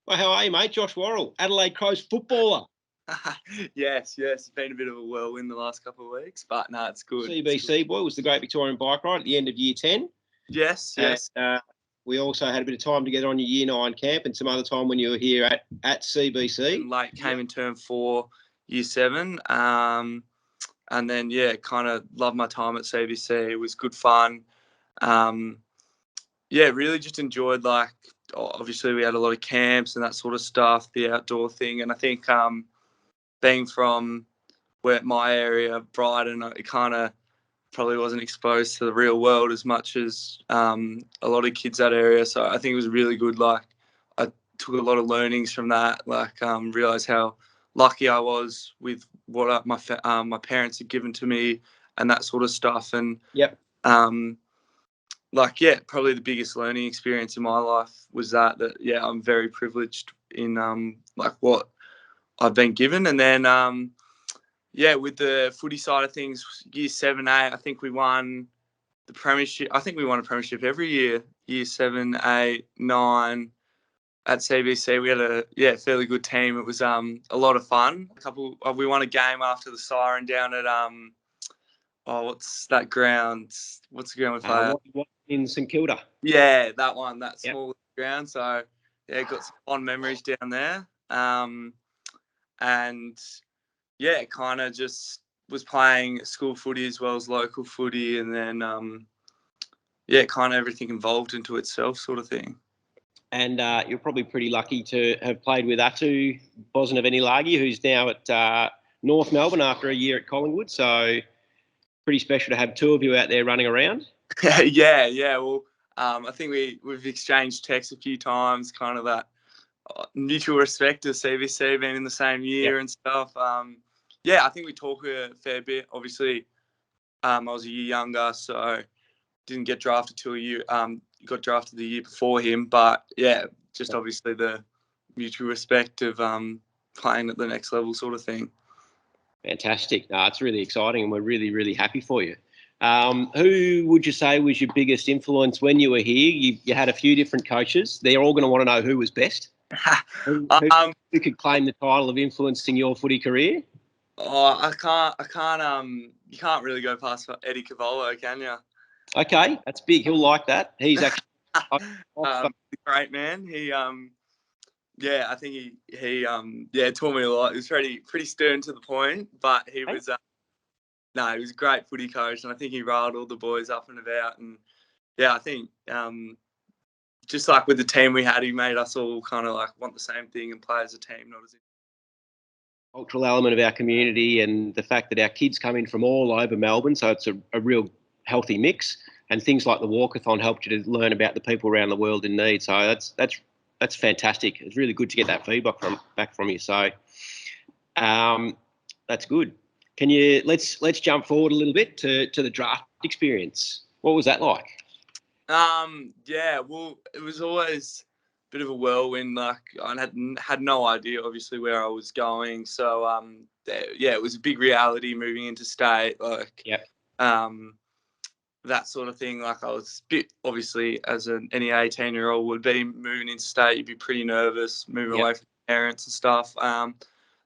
Well, how are you, mate? Josh Worrell, Adelaide Crows footballer. Yes. It's been a bit of a whirlwind the last couple of weeks, but no, it's good. CBC boy was the Great Victorian Bike Ride at the end of Year 10. Yes. We also had a bit of time together on your Year 9 camp and some other time when you were here at CBC. And came in term 4, Year 7. And then, kind of loved my time at CBC. It was good fun. Really just enjoyed, obviously we had a lot of camps and that sort of stuff, the outdoor thing. And I think being from my area, Brighton, it kind of probably wasn't exposed to the real world as much as a lot of kids that area. So I think it was really good. I took a lot of learnings from that, realised how lucky I was with what my parents had given to me and that sort of stuff. And probably the biggest learning experience in my life was that I'm very privileged in what I've been given. And then with the footy side of things, Year 7, 8, I think we won the premiership. I think we won a premiership every year. Year 7, 8, 9 at CBC. We had a fairly good team. It was a lot of fun. We won a game after the siren down at what's that ground? What's the ground we play at? In St Kilda. Yeah, that one, that small ground. So got some fond memories down there. Kind of just was playing school footy as well as local footy, and then kind of everything involved into itself, sort of thing. And you're probably pretty lucky to have played with Atu Bosnavenilagi, who's now at North Melbourne after a year at Collingwood. So pretty special to have two of you out there running around. Well, I think we've exchanged texts a few times, kind of that mutual respect of CBC being in the same year and stuff. I think we talk a fair bit. Obviously, I was a year younger, so didn't get drafted till a year. Got drafted the year before him, but just obviously the mutual respect of playing at the next level, sort of thing. Fantastic. No, it's really exciting, and we're really, really happy for you. Who would you say was your biggest influence when you were here? You had a few different coaches. They're all going to want to know who was best. Who could claim the title of influencing your footy career? I can't. You can't really go past Eddie Cavolo, can you? Okay, that's big. He'll like that. He's actually great man. He I think he taught me a lot. He was pretty stern to the point, but he was he was a great footy coach, and I think he riled all the boys up and about. And I think just like with the team we had, he made us all kind of want the same thing and play as a team, not as a cultural element of our community, and the fact that our kids come in from all over Melbourne, so it's a real healthy mix. And things like the walkathon helped you to learn about the people around the world in need. So that's fantastic. It's really good to get that feedback back from you. So that's good. Can you let's jump forward a little bit to the draft experience? What was that like? Well, it was always a bit of a whirlwind. I had no idea, obviously, where I was going. So it was a big reality moving into state. That sort of thing. I was a bit, obviously, as any 18-year-old would be moving into state, you'd be pretty nervous moving away from parents and stuff. Got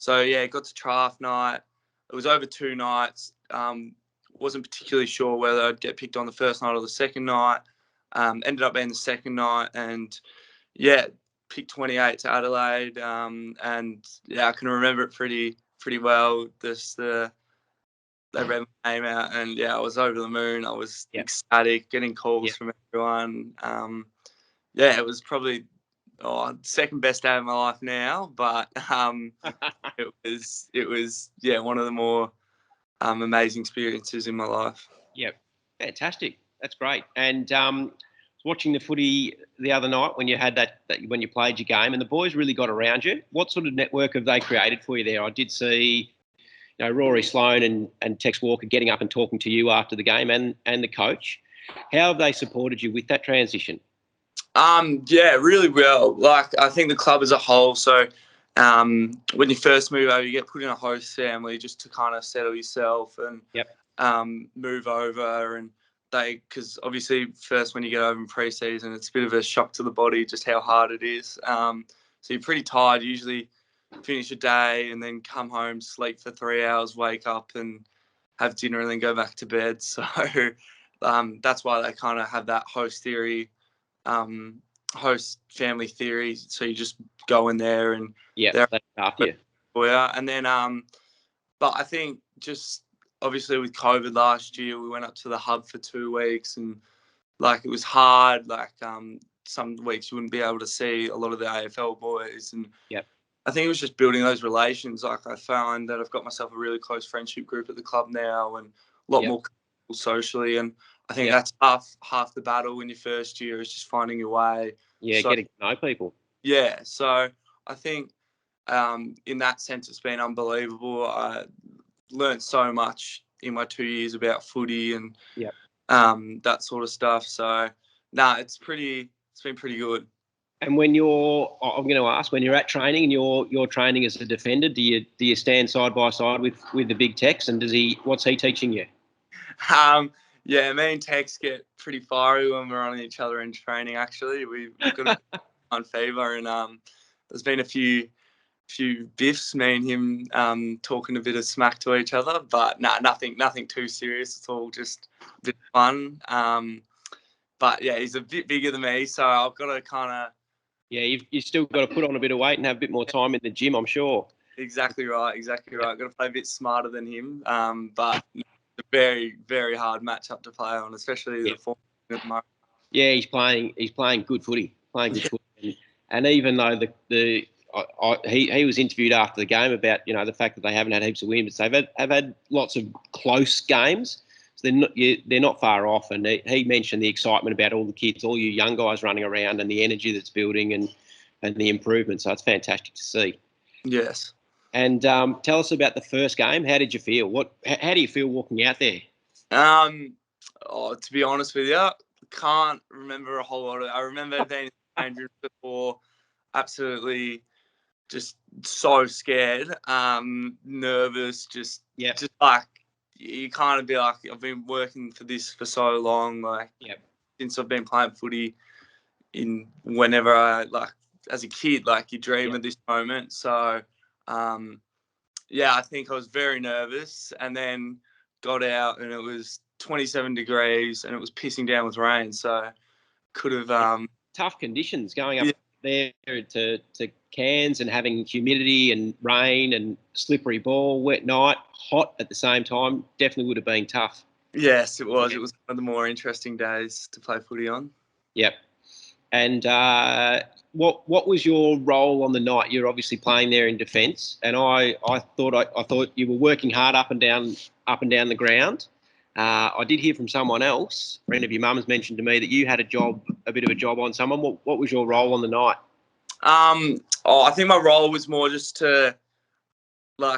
to draft night. It was over 2 nights. Wasn't particularly sure whether I'd get picked on the first night or the second night. Ended up being the second night, and picked 28 to Adelaide. I can remember it pretty well. They read my name out, and I was over the moon. I was ecstatic, getting calls from everyone. It was probably second best day of my life now, but it was one of the more amazing experiences in my life. Yeah, fantastic. That's great. And watching the footy the other night when you had that when you played your game, and the boys really got around you. What sort of network have they created for you there? I did see Rory Sloane and Tex Walker getting up and talking to you after the game, and the coach. How have they supported you with that transition? Really well. I think the club as a whole. So when you first move over, you get put in a host family just to kind of settle yourself and move over. And because obviously first when you get over in pre-season, it's a bit of a shock to the body just how hard it is. So you're pretty tired. You usually finish a day and then come home, sleep for 3 hours, wake up and have dinner and then go back to bed. So that's why they kind of have that host theory, host family theory. So you just go in there and Yeah, that's after you. And then, but I think just obviously with COVID last year, we went up to the hub for 2 weeks and like it was hard. Like some weeks you wouldn't be able to see a lot of the AFL boys, and I think it was just building those relations. Like I found that I've got myself a really close friendship group at the club now, and a lot more socially. And I think that's half the battle in your first year is just finding your way. Yeah, getting to know people. Yeah, so I think in that sense it's been unbelievable. I learned so much in my 2 years about footy and that sort of stuff. So it's been pretty good. And when I'm going to ask, when you're at training and you're training as a defender, do you stand side by side with the big Tex, and what's he teaching you? Yeah, me and Tex get pretty fiery when we're on each other in training. Actually, we've got on fever, and there's been a few biffs, me and him talking a bit of smack to each other, but nothing too serious. It's all just a bit fun. But yeah, he's a bit bigger than me, so I've got to kind of. Yeah, you've still got to put on a bit of weight and have a bit more time in the gym, I'm sure. Exactly right. I've got to play a bit smarter than him, but it's a very, very hard matchup to play on, especially the form at the moment. Yeah, he's playing good footy, footy. And even though he was interviewed after the game about the fact that they haven't had heaps of wins, they've had lots of close games. So they're not far off, and he mentioned the excitement about all the kids, all you young guys running around, and the energy that's building and the improvement. So it's fantastic to see. Yes. And tell us about the first game. How did you feel? How do you feel walking out there? To be honest with you, can't remember a whole lot of it. I remember being in the change room before, absolutely just so scared, nervous, just like you kind of be like, I've been working for this for so long, like since I've been playing footy in whenever I as a kid, like you dream of this moment. So I think I was very nervous, and then got out and it was 27 degrees and it was pissing down with rain. So could have tough conditions going up there to Cairns and having humidity and rain and slippery ball, wet night, hot at the same time. Definitely would have been tough. Yes, it was. It was one of the more interesting days to play footy on. Yep. And what was your role on the night? You're obviously playing there in defence, and I thought you were working hard up and down the ground. I did hear from someone else, a friend of your mum's mentioned to me that you had a bit of a job on someone. What was your role on the night? I think my role was more just to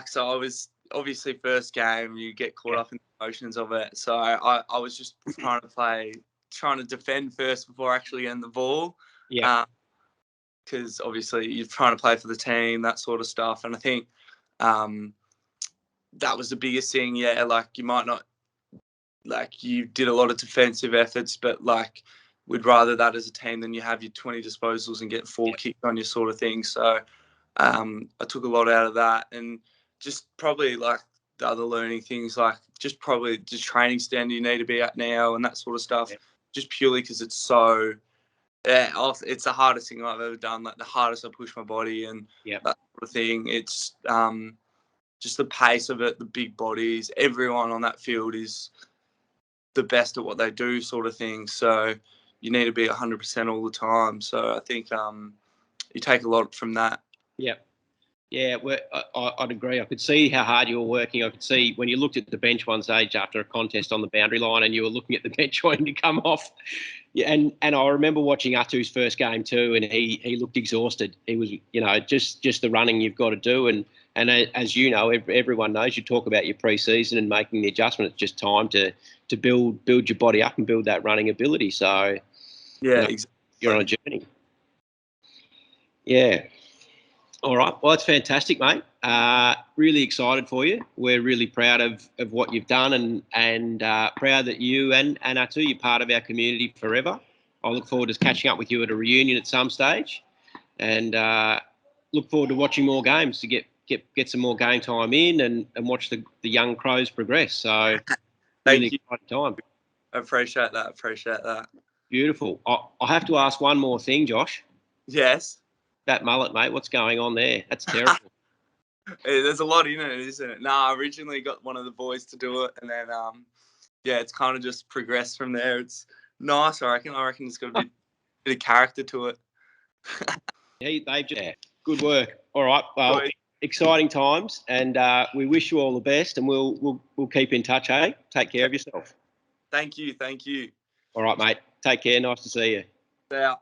so I was obviously first game, you get caught up in the emotions of it. So I was just trying to defend first before actually getting the ball. Yeah. Because obviously you're trying to play for the team, that sort of stuff. And I think that was the biggest thing. Yeah, like you might not, you did a lot of defensive efforts, but we'd rather that as a team than you have your 20 disposals and get 4 kicked on you sort of thing. So I took a lot out of that, and just probably the other learning things, just probably just training standard you need to be at now and that sort of stuff. Yeah. Just purely because it's so, it's the hardest thing I've ever done. The hardest I push my body and that sort of thing. It's just the pace of it, the big bodies. Everyone on that field is the best at what they do, sort of thing. So you need to be 100% all the time. So I think you take a lot from that. Yeah. Yeah, well, I'd agree. I could see how hard you were working. I could see when you looked at the bench one stage after a contest on the boundary line and you were looking at the bench wanting to come off. Yeah, and I remember watching Atu's first game too, and he looked exhausted. He was, just the running you've got to do. And as you know, everyone knows, you talk about your pre-season and making the adjustment. It's just time to build your body up and build that running ability. So, exactly. You're on a journey. Yeah. All right. Well, it's fantastic, mate. Really excited for you. We're really proud of what you've done and proud that you and Atu, you're part of our community forever. I look forward to catching up with you at a reunion at some stage. And look forward to watching more games to get some more game time in and watch the young Crows progress. So really Thank you. exciting time. I appreciate that. Beautiful. I have to ask one more thing, Josh. Yes. That mullet, mate, what's going on there? That's terrible. There's a lot in it, isn't it? No, I originally got one of the boys to do it, and then yeah, it's kind of just progressed from there. It's nice, I reckon. I reckon it's got a bit of character to it. Good work. All right. Well, exciting times, and we wish you all the best, and we'll keep in touch, eh? Take care of yourself. Thank you. All right, mate. Take care. Nice to see you. Yeah.